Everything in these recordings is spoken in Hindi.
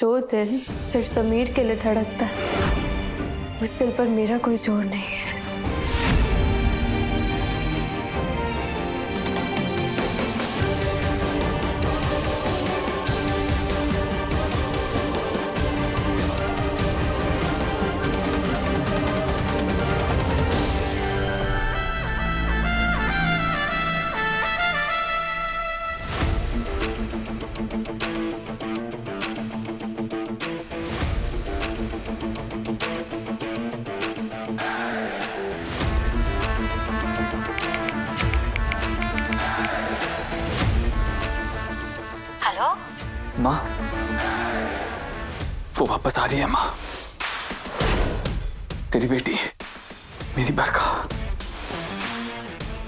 जो दिल सिर्फ समीर के लिए धड़कता है, उस दिल पर मेरा कोई जोर नहीं है। माँ, वो वापस आ रही है माँ। तेरी बेटी, मेरी बरखा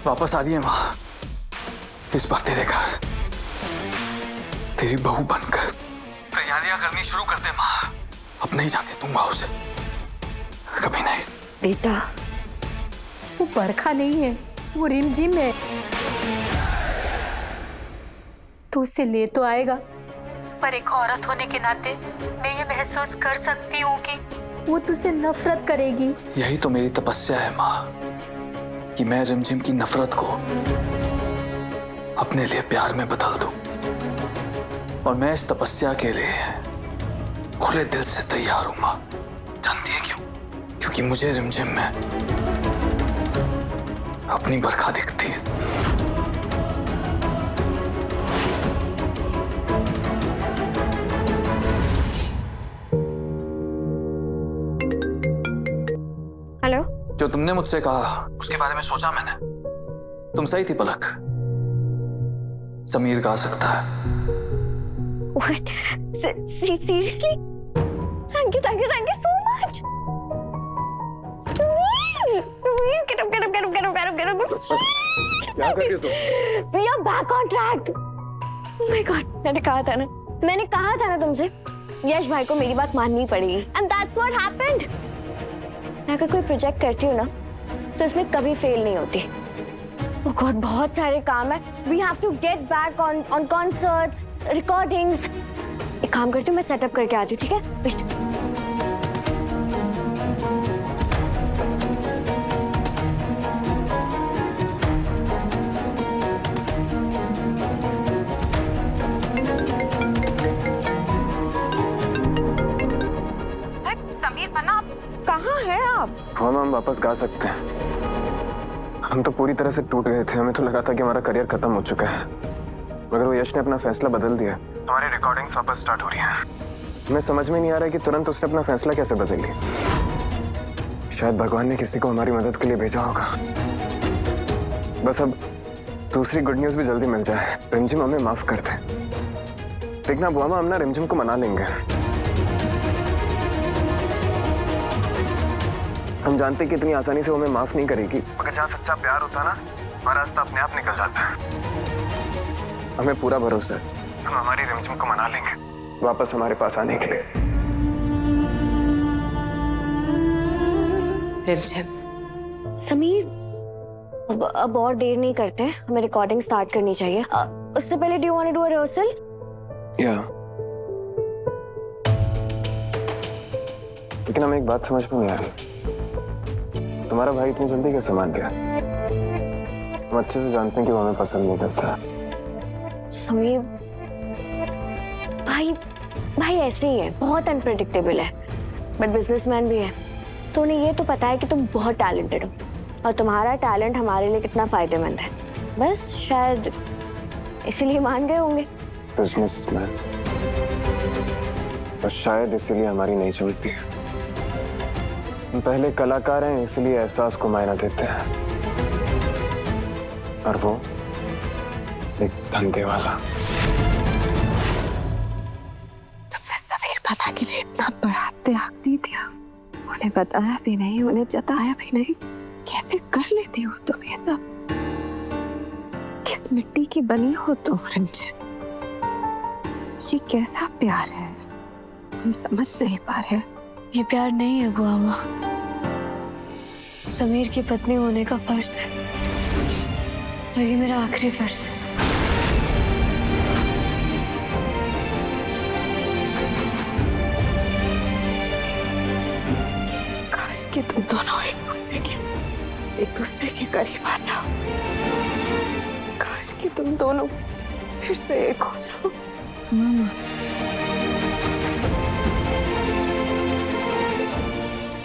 वापस आ रही है माँ। इस बार तेरे घर तेरी बहू बनकर तैयारियां करनी शुरू कर दे माँ। अब नहीं जाने दूंगा उसे, कभी नहीं। बेटा, वो बरखा नहीं है, वो रिमझिम है। तू उसे ले तो आएगा, पर एक औरत होने के नाते मैं ये महसूस कर सकती हूँ कि वो तुझसे नफरत करेगी। यही तो मेरी तपस्या है माँ, कि मैं रिमझिम की नफरत को अपने लिए प्यार में बदल दूं। और मैं इस तपस्या के लिए खुले दिल से तैयार हूं माँ। जानती है क्यों? क्योंकि मुझे रिमझिम में अपनी बरखा दिखती है। हेलो? जो तुमने मुझसे कहा उसके बारे में सोचा मैंने। तुम सही थी पलक, समीर गा सकता है। What? Seriously? Thank you so much. Sameer, get up. क्या कर रही हो तुम? We are back on track. Oh my God, मैंने कहा था ना तुमसे, यश भाई को मेरी बात माननी पड़ेगी. And that's what happened. मैं अगर कोई प्रोजेक्ट करती हूँ ना, तो इसमें कभी फेल नहीं होती. Oh God, बहुत सारे काम है. We have to get back on concerts, recordings. एक काम करती हूँ, मैं सेटअप करके आती हूँ, ठीक है? वेट. समीर मना, कहाँ हैं आप? हम वापस गा सकते हैं. हम तो पूरी तरह से टूट गए थे. हमें तो लगा था कि हमारा करियर खत्म हो चुका है, मगर वो यश ने अपना फैसला बदल दिया. हमारी रिकॉर्डिंग्स वापस स्टार्ट हो रही हैं. हमें समझ में नहीं आ रहा है कि तुरंत उसने अपना फैसला कैसे बदल लिया. शायद भगवान ने किसी को हमारी मदद के लिए भेजा होगा. बस अब दूसरी गुड न्यूज भी जल्दी मिल जाए. रिमझिम हमें माफ कर दे. देखना बुआ, हम ना रिमझिम को मना लेंगे. हम जानते कि इतनी आसानी से वो हमें माफ नहीं करेगी, मगर जहाँ सच्चा प्यार होता है ना, हमारा रास्ता अपने आप निकल जाता है. हमें पूरा भरोसा है, हम हमारी रिमझिम को मना लेंगे वापस हमारे पास आने के लिए. रिमझिम, समीर, अब और देर नहीं करते, हमें रिकॉर्डिंग स्टार्ट करनी चाहिए. उससे पहले do you want to do a rehearsal? या, लेकिन हमें एक बात समझ में नहीं आ रही. तुम्हारा भाई इतनी जल्दी कैसे मान गया? हम अच्छे से जानते हैं कि वो हमें पसंद नहीं करता. समीर, भाई ऐसे ही है, बहुत अनप्रेडिक्टेबल है, बट बिजनेसमैन भी है. तो उन्हें ये तो पता है कि तुम बहुत टैलेंटेड हो, और तुम्हारा टैलेंट हमारे लिए कितना फायदेमंद है. बस शायद इसीलिए मान गए होंगे. बिजनेसमैन, और शायद इसीलिए हमारी नहीं चलती है. हम पहले कलाकार हैं, इसलिए एहसास को मायना देते हैं, और वो एक धंधे वाला. तुमने समीर मना के लिए इतना बड़ा त्याग दे दिया. उन्हें बताया भी नहीं, उन्हें जताया भी नहीं. कैसे कर लेती हो तुम ये सब? किस मिट्टी की बनी हो तुम रिमझिम? ये कैसा प्यार है? हम समझ नहीं पा रहे. ये प्यार नहीं है बुआ माँ, समीर की पत्नी होने का फर्ज है, और ये मेरा आखिरी फर्ज है. कि तुम दोनों एक दूसरे के करीब आ जाओ। काश कि तुम दोनों फिर से एक हो जाओ।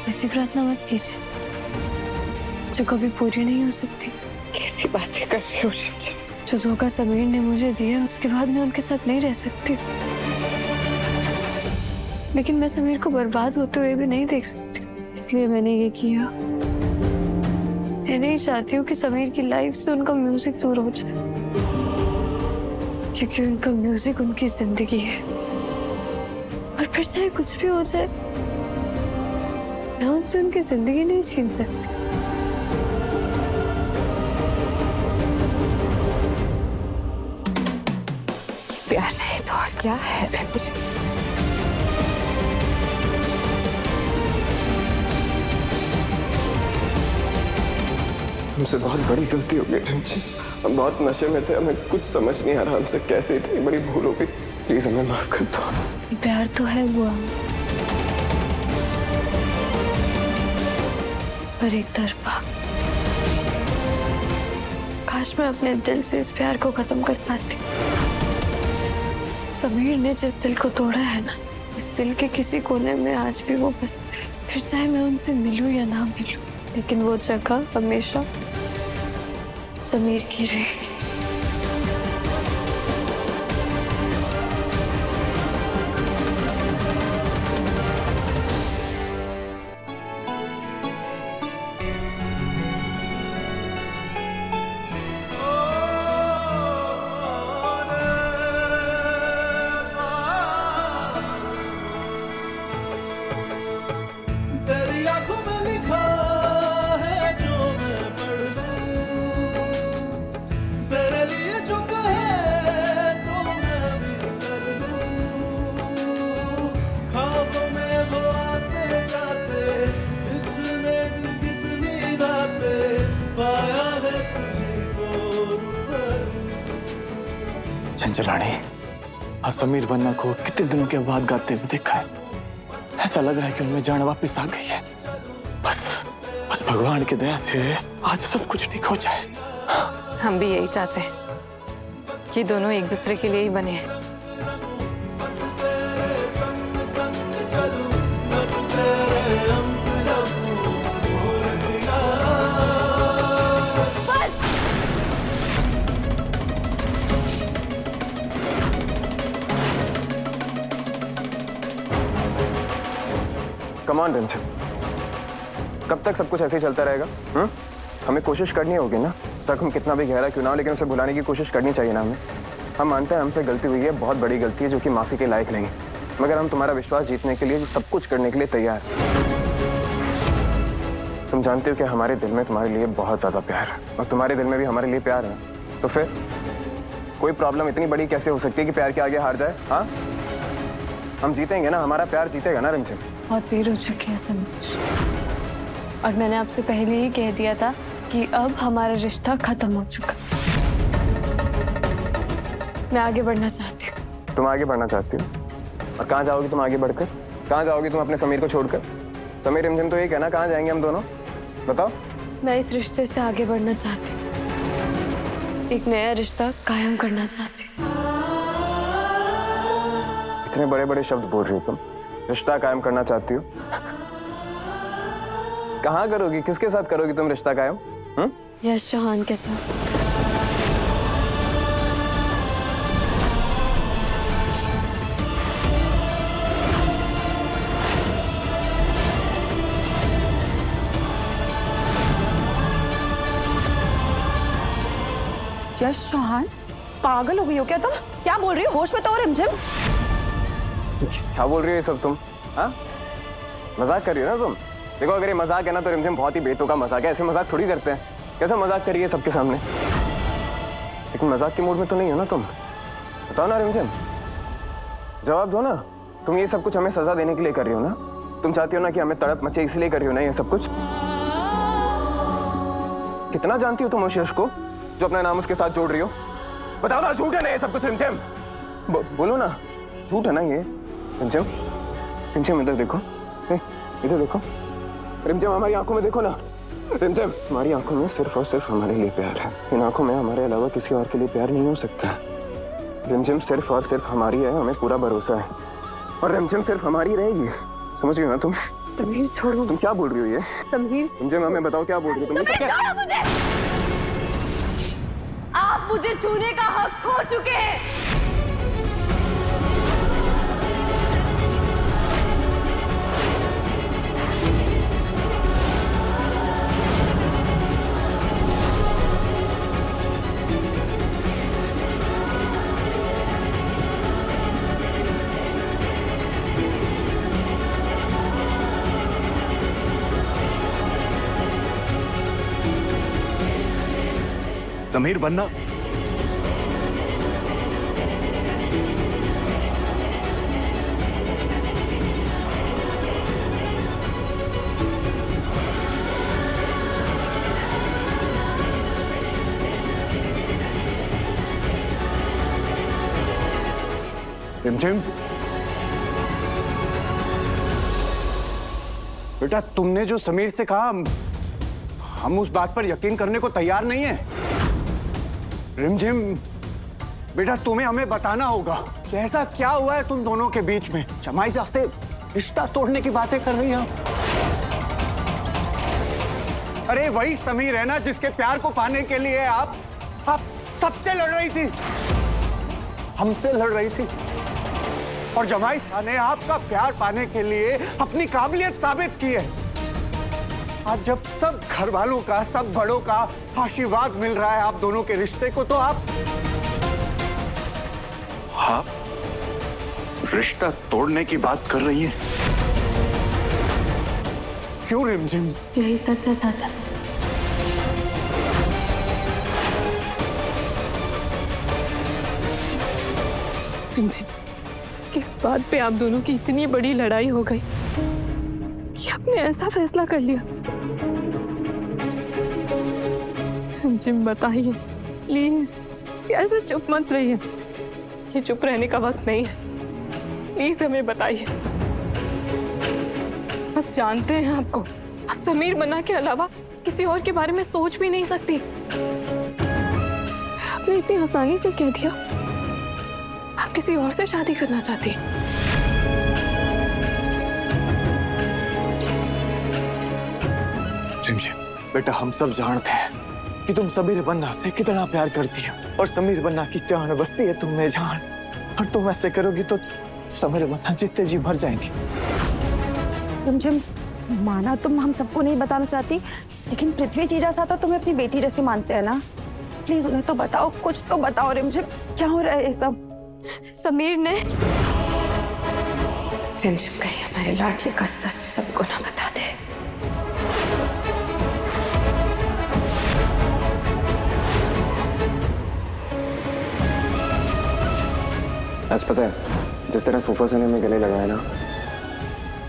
ऐसी प्रार्थना मत कीजिए जो कभी पूरी नहीं हो सकती। कैसी बातें कर रही हो रिमझिम? जो धोखा समीर ने मुझे दिया उसके बाद मैं उनके साथ नहीं रह सकती, लेकिन मैं समीर को बर्बाद होते हुए भी नहीं देख सकती, इसलिए मैंने ये किया। मैं नहीं चाहती हूँ कि समीर की लाइफ से उनका म्यूजिक दूर हो जाए, क्योंकि उनका म्यूजिक उनकी जिंदगी है। और फिर चाहे कुछ भी हो जाए, मैं उनसे उनकी जिंदगी नहीं छीन सकती। प्यार नहीं तो और क्या है रिमझिम? हमसे बहुत बड़ी गलती हो गई रिमझिम। हम बहुत नशे में थे, हमें कुछ समझ नहीं आ रहा हमसे कैसे इतनी बड़ी भूल हो गई। प्लीज हमें माफ कर दो। प्यार तो है हुआ, पर एक तरफा। काश मैं अपने दिल से इस प्यार को खत्म कर पाती। समीर ने जिस दिल को तोड़ा है ना, उस दिल के किसी कोने में आज भी वो बसते हैं। फिर चाहे मैं उनसे मिलूं या ना मिलूं, लेकिन वो जगह हमेशा समीर की रहेगी। तेरी आंखों में लिखा है जो मैं पढ़ लूं, तेरे लिए जो कहे तो मैं भी कर लूं। ख्वाबों में वो आते जाते, कितने दिन कितनी रातें, पाया है तुझको रूबरू। चंचलानी, आज समीर बन्ना को कितने दिनों के बाद गाते हुए देखा है। ऐसा लग रहा है कि उनमें जान वापस आ गई है। बस भगवान की दया से आज सब कुछ ठीक हो जाए। हम भी यही चाहते हैं कि दोनों एक दूसरे के लिए ही बने हैं। बस तेरे संग संग चलूं, बस तेरे अंग लगूं, और दिया। कम ऑन रिमझिम, कब तक सब कुछ ऐसे ही चलता रहेगा? हमें कोशिश करनी होगी ना, जख्म कितना भी गहरा क्यों ना हो, लेकिन उसे भुलाने की कोशिश करनी चाहिए ना हमें। हम मानते हैं हमसे गलती हुई है, बहुत बड़ी गलती है जो कि माफी के लायक नहीं, मगर हम तुम्हारा विश्वास जीतने के लिए सब कुछ करने के लिए तैयार हैं। तुम जानते हो कि हमारे दिल में तुम्हारे लिए बहुत ज्यादा प्यार है, और तुम्हारे दिल में भी हमारे लिए प्यार है। तो फिर कोई प्रॉब्लम इतनी बड़ी कैसे हो सकती है कि प्यार के आगे हार जाए? हाँ, हम जीतेंगे ना, हमारा प्यार जीतेगा ना रिमझिम। बहुत देर हो चुकी है समीर, और मैंने आपसे पहले ही कह दिया था कि अब हमारा रिश्ता खत्म हो चुका। मैं आगे बढ़ना चाहती हूँ। तुम आगे बढ़ना चाहती हो? और कहाँ जाओगी तुम आगे बढ़कर? कहाँ जाओगी तुम अपने समीर को छोड़कर? समीर रिमझिम तो एक है ना, कहाँ जाएंगे हम दोनों? बताओ। मैं इस रिश्ते से आगे बढ़ना चाहती हूँ, एक नया रिश्ता कायम करना चाहती हूँ। इतने बड़े बड़े शब्द बोल रही हो तुम, रिश्ता कायम करना चाहती हो? कहाँ करोगी, किसके साथ करोगी तुम रिश्ता कायम? यश चौहान के साथ। यश चौहान, पागल हो गई हो क्या तुम? क्या बोल रही हो? होश में तो हो रिमझिम। क्या बोल रही हो ये सब तुम? हाँ, मजाक कर रही हो ना तुम? देखो अगर ये मजाक है ना तो रिमझिम बहुत ही बेतुका मजाक है, ऐसे मजाक थोड़ी करते हैं। कैसा मजाक करिए सबके सामने? लेकिन मजाक के मूड में तो नहीं हो ना तुम? बताओ ना रिमझिम, जवाब दो ना। तुम ये सब कुछ हमें सजा देने के लिए कर रही हो ना? तुम चाहती हो ना कि हमें तड़प मचे, इसलिए कर रही हो ना ये सब कुछ? कितना जानती हो तुम उस यश को जो अपना नाम उसके साथ जोड़ रही हो? बताओ ना, झूठ है ना ये सब कुछ रिमझिम? बोलो ना, झूठ है ना ये रिमझिम? रिमझिम इधर देखो, इधर देखो, रिमझिम हमारी आंखों में देखो ना। रिमझिम, हमारी आंखों में सिर्फ और सिर्फ हमारे लिए प्यार है। इन आंखों में हमारे अलावा किसी और के लिए प्यार नहीं हो सकता। रिमझिम सिर्फ और सिर्फ हमारी है, हमें पूरा भरोसा है। और रिमझिम सिर्फ हमारी रहेगी, समझ रही हो ना तुम? समीर छोड़ो। तुम क्या बोल रही हो ये? समीर रिमझिम हमें बताओ क्या बोल रही हो तुम? छोड़ो मुझे। आप मुझे छूने का हक खो चुके हैं। समीर बनना। रिमझिम, बेटा तुमने जो समीर से कहा हम उस बात पर यकीन करने को तैयार नहीं है। रिमझिम बेटा तुम्हें हमें बताना होगा कि ऐसा क्या हुआ है तुम दोनों के बीच में। जमाई साहब से रिश्ता तोड़ने की बातें कर रही हो। अरे वही समीर है ना जिसके प्यार को पाने के लिए आप सबसे लड़ रही थी, हमसे लड़ रही थी। और जमाई साहब ने आपका प्यार पाने के लिए अपनी काबिलियत साबित की है। आज जब सब घर वालों का, सब बड़ों का आशीर्वाद मिल रहा है आप दोनों के रिश्ते को, तो आप रिश्ता तोड़ने की बात कर रही है। क्यों रिमझिम? यही सच है चाचा। रिमझिम, किस बात पे आप दोनों की इतनी बड़ी लड़ाई हो गई कि आपने ऐसा फैसला कर लिया? रिमझिम बताइए प्लीज, ऐसे चुप मत रहिए। ये चुप रहने का वक्त नहीं है, प्लीज हमें बताइए। आप जानते हैं आपको, आप समीर मन्ना के अलावा किसी और के बारे में सोच भी नहीं सकती। आपने इतनी आसानी से कह दिया आप किसी और से शादी करना चाहती हैं। बेटा हम सब जानते हैं कि तुम समीर बन्ना से कितना प्यार करती हो, और समीर बन्ना की जान बसती है तुम में जान। और तुम ऐसे करोगी तो समीर बन्ना जितने जी भर जाएंगे। रिमझिम, माना तुम हम सबको नहीं बताना चाहती, लेकिन पृथ्वी जीजा सा तो तुम्हें अपनी बेटी जैसे मानते हैं ना। प्लीज उन्हें तो बताओ, कुछ तो बताओ रिमझिम, क्या हो रहा है ये सब? समीर ने रिमझिम कहीं हमारे लाडले का सच सबको ना बता दे। आज पता है, जिस तरह फूफा से ने हमें गले लगाया ना,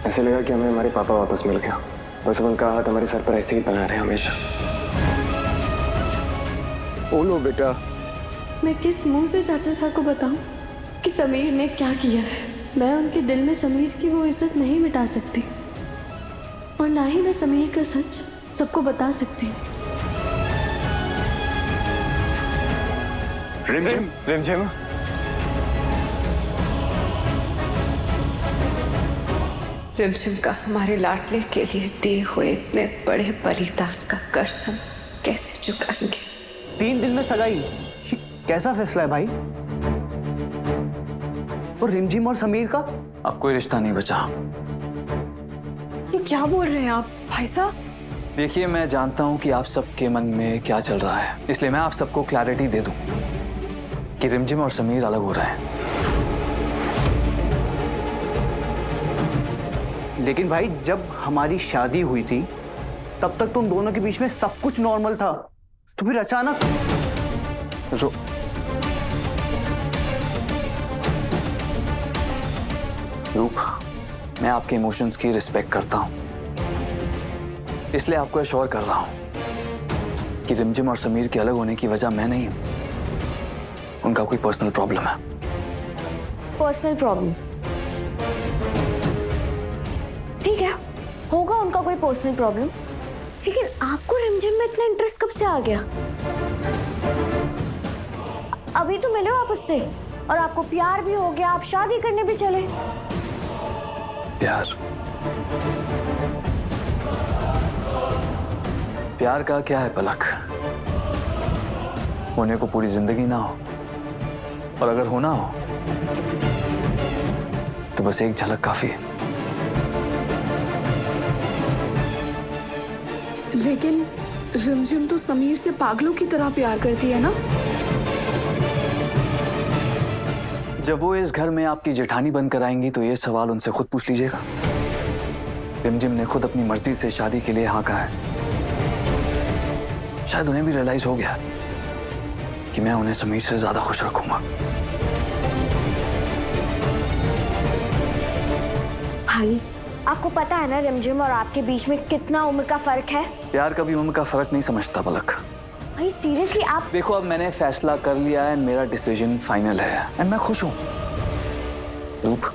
ऐसे लगा कि हमें हमारे पापा वापस मिल गया। बस अब उनका हाथ हमारे सर पर ऐसे ही बना रहे हमेशा। बोलो बेटा। मैं किस मुंह से चाचा साहब को बताऊं कि समीर ने क्या किया है। मैं उनके दिल में समीर की वो इज्जत नहीं मिटा सकती, और ना ही मैं समीर का सच सबको बता सकती हूँ। रिमझिम, रिमझिम, रिमझिम का हमारे लाडले के लिए दिए हुए इतने बड़े बलिदान का कर्ज हम कैसे चुकाएंगे? 3 दिन में सगाई, कैसा फैसला है भाई? और रिमझिम और समीर का अब कोई रिश्ता नहीं बचा। ये क्या बोल रहे हैं आप भाई साहब? देखिए, मैं जानता हूं कि आप सबके मन में क्या चल रहा है, इसलिए मैं आप सबको क्लैरिटी दे दूं कि रिमझिम और समीर अलग हो रहे हैं। लेकिन भाई जब हमारी शादी हुई थी तब तक तुम दोनों के बीच में सब कुछ नॉर्मल था, तो फिर अचानक रूप, मैं आपके इमोशंस की रिस्पेक्ट करता हूं, इसलिए आपको एश्योर कर रहा हूं कि रिमझिम और समीर के अलग होने की वजह मैं नहीं हूं। उनका कोई पर्सनल प्रॉब्लम है। Personal problem? ठीक है, होगा उनका कोई पर्सनल प्रॉब्लम, लेकिन आपको रिमझिम में इतना इंटरेस्ट कब से आ गया? अभी तो मिले हो आप उससे और आपको प्यार भी हो गया, आप शादी करने भी चले। प्यार प्यार का क्या है पलक? होने को पूरी जिंदगी ना हो, और अगर होना हो तो बस एक झलक काफी है। लेकिन रिमझिम तो समीर से पागलों की तरह प्यार करती है ना? जब वो इस घर में आपकी जेठानी बनकर आएंगी तो ये सवाल उनसे खुद पूछ लीजिएगा। रिमझिम ने खुद अपनी मर्जी से शादी के लिए हाँ कहा है। शायद उन्हें भी रियलाइज हो गया कि मैं उन्हें समीर से ज्यादा खुश रखूंगा। भाई, आपको पता है ना रिमझिम और आपके बीच में कितना उम्र का फर्क है? प्यार कभी उम्र का फर्क नहीं समझता पलक। भाई सीरियसली आप देखो, अब मैंने फैसला कर लिया है, मेरा डिसीजन फाइनल है एंड मैं खुश हूं। रूप,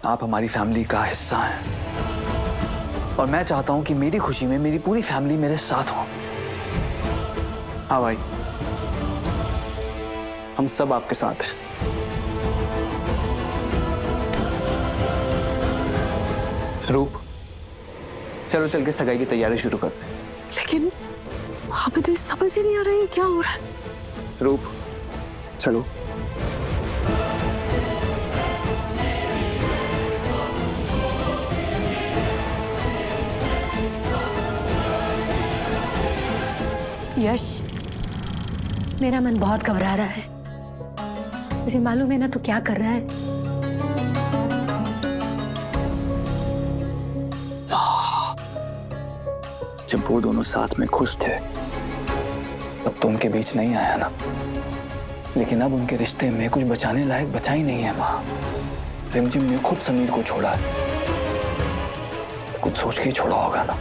आप हमारी फैमिली का हिस्सा हैं और मैं चाहता हूं कि मेरी खुशी में मेरी पूरी फैमिली मेरे साथ हो। हाँ भाई, हम सब आपके साथ हैं। रूप, चलो चल के सगाई की तैयारी शुरू करते हैं। लेकिन वहां पे तो ये समझ ही नहीं आ रहा है क्या हो रहा है। रूप, चलो। यश, मेरा मन बहुत घबरा रहा है। तुझे मालूम है ना तू क्या कर रहा है? जब वो दोनों साथ में खुश थे तब तो उनके बीच नहीं आया ना, लेकिन अब उनके रिश्ते में कुछ बचाने लायक बचा ही नहीं है। माँ, रिमझिम ने खुद समीर को छोड़ा है, कुछ सोच के ही छोड़ा होगा ना।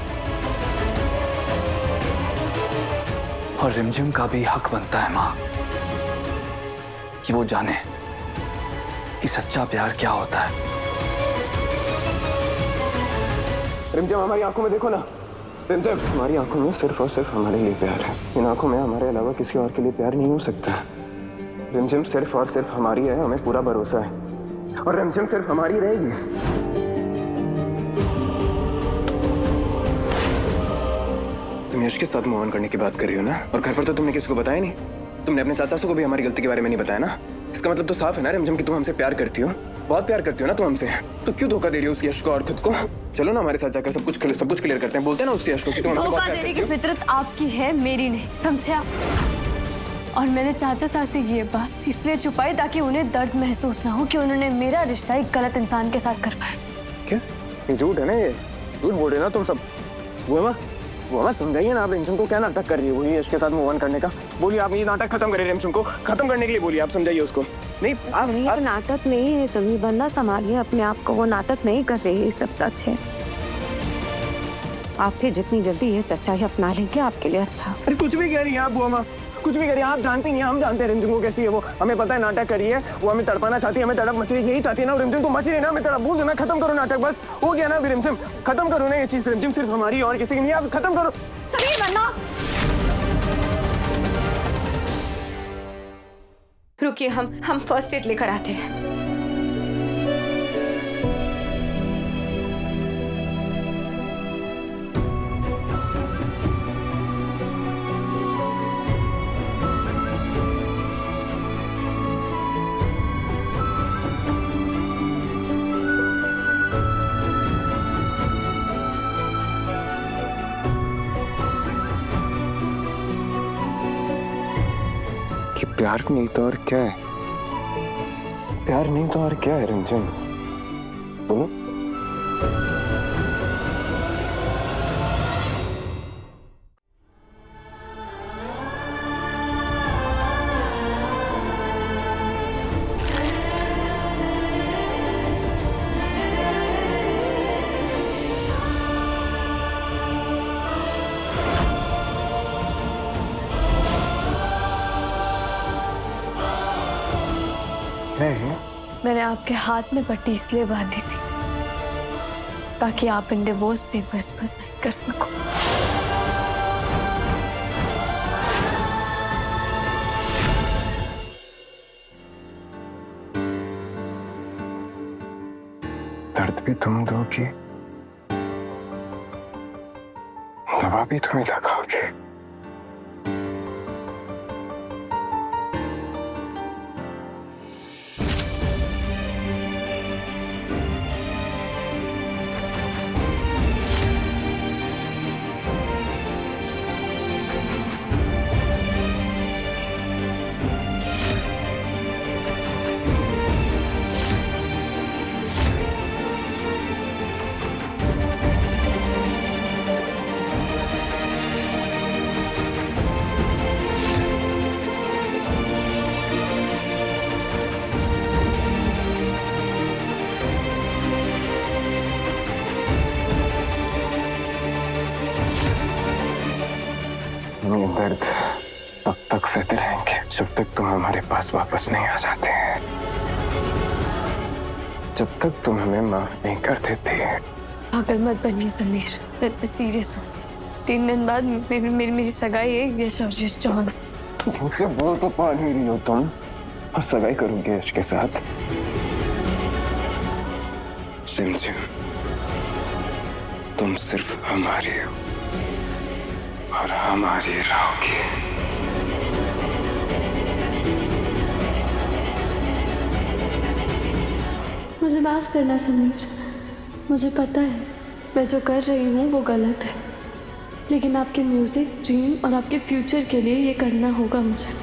और रिमझिम का भी हक बनता है माँ कि वो जाने कि सच्चा प्यार क्या होता है। रिमझिम, हमारी आंखों में देखो ना। रिमझिम, हमारी आंखों में सिर्फ और सिर्फ हमारे लिए प्यार है। इन आंखों में हमारे अलावा किसी और के लिए प्यार नहीं हो सकता। रिमझिम सिर्फ और सिर्फ हमारी है, हमें पूरा भरोसा है, और रिमझिम सिर्फ हमारी रहेगी। तुम यश के साथ मूव ऑन करने की बात कर रही हो ना, और घर पर तो तुमने किसी को बताया नहीं। तुमने अपने चाचा को भी हमारी गलती के बारे में नहीं बताया ना। इसका मतलब तो साफ है ना रिमझिम कि तुम हमसे प्यार करती हो, बहुत प्यार करती हो ना तुम हमसे। तो क्यों धोखा दे रही हो उस यश को और खुद को? चलो ना हमारे साथ जाकर सब कुछ क्लियर करते हैं। बोलते हैं ना उस यश को कि तुम हमसे बहुत धोखा प्यार देने करती की हो। फितरत आपकी है, मेरी नहीं, समझे आप? और मैंने चाचा साहब से ये बात इसलिए छुपाई ताकि उन्हें दर्द महसूस ना हो कि उन्होंने मेरा रिश्ता एक गलत इंसान के साथ करवाया। क्या ये झूठ है ना? ये झूठ बोल रहे ना तुम सब। वो हमें समझाइए ना, आप रिमझिम को क्या नाटक कर रही है वो यश के साथ मूव ऑन करने का? बोलिए, आप ये नाटक खत्म करिए, रिमझिम को खत्म करने के लिए बोलिए, आप समझाइए उसको। नहीं, ये नाटक नहीं है समीर, बंदा संभालिए अपने आप को। वो नाटक नहीं कर रही है, सब सच है। आप फिर जितनी जल्दी ये सच्चाई अपना लेंगे आपके लिए अच्छा। अरे कुछ भी कह रही है आप बुआ माँ, कुछ भी करिए। आप जानती नहीं, हम जानते हैं रिमझिम को कैसी है वो। हमें पता है नाटक करी है वो, हमें तड़पाना चाहती है, हमें तड़प मच रही है, यही चाहती है ना। रिमझिम को मच रही है ना, हमें तड़प। बोल देना, खत्म करो नाटक, बस हो गया ना। अभी रिमझिम खत्म करो ना ये चीज। रिमझिम सिर्फ हमारी और किसी की नहीं, आप खत्म करो। समीर बन्ना, रुकिए, हम फर्स्ट एड लेकर आते हैं। कि प्यार नहीं तो और क्या है? प्यार नहीं तो और क्या है रिमझिम? बोलो। मैंने आपके हाथ में पट्टी इसलिए बांधी थी ताकि आप इन डिवोर्स पेपर्स पर साइन कर सको। दर्द भी तुम दोगी, दवा भी तुम ही लगाओगे। ये दर्द तब तक सहते रहेंगे जब तक तुम हमारे पास वापस नहीं आ जाते हैं, जब तक तुम हमें माफ नहीं कर देते। पागल मत बनिए समीर, मैं सीरियस हूँ। 3 दिन बाद मेरी सगाई है यश और यश चौहान से। मुझसे बोल तो पा नहीं रही हो तुम, और सगाई करोगे यश के साथ? सिमसिम, तुम सिर्फ हमारी हो और हमारी रहोगी। मुझे माफ करना समीर, मुझे पता है मैं जो कर रही हूँ वो गलत है, लेकिन आपके म्यूजिक, ड्रीम और आपके फ्यूचर के लिए ये करना होगा मुझे।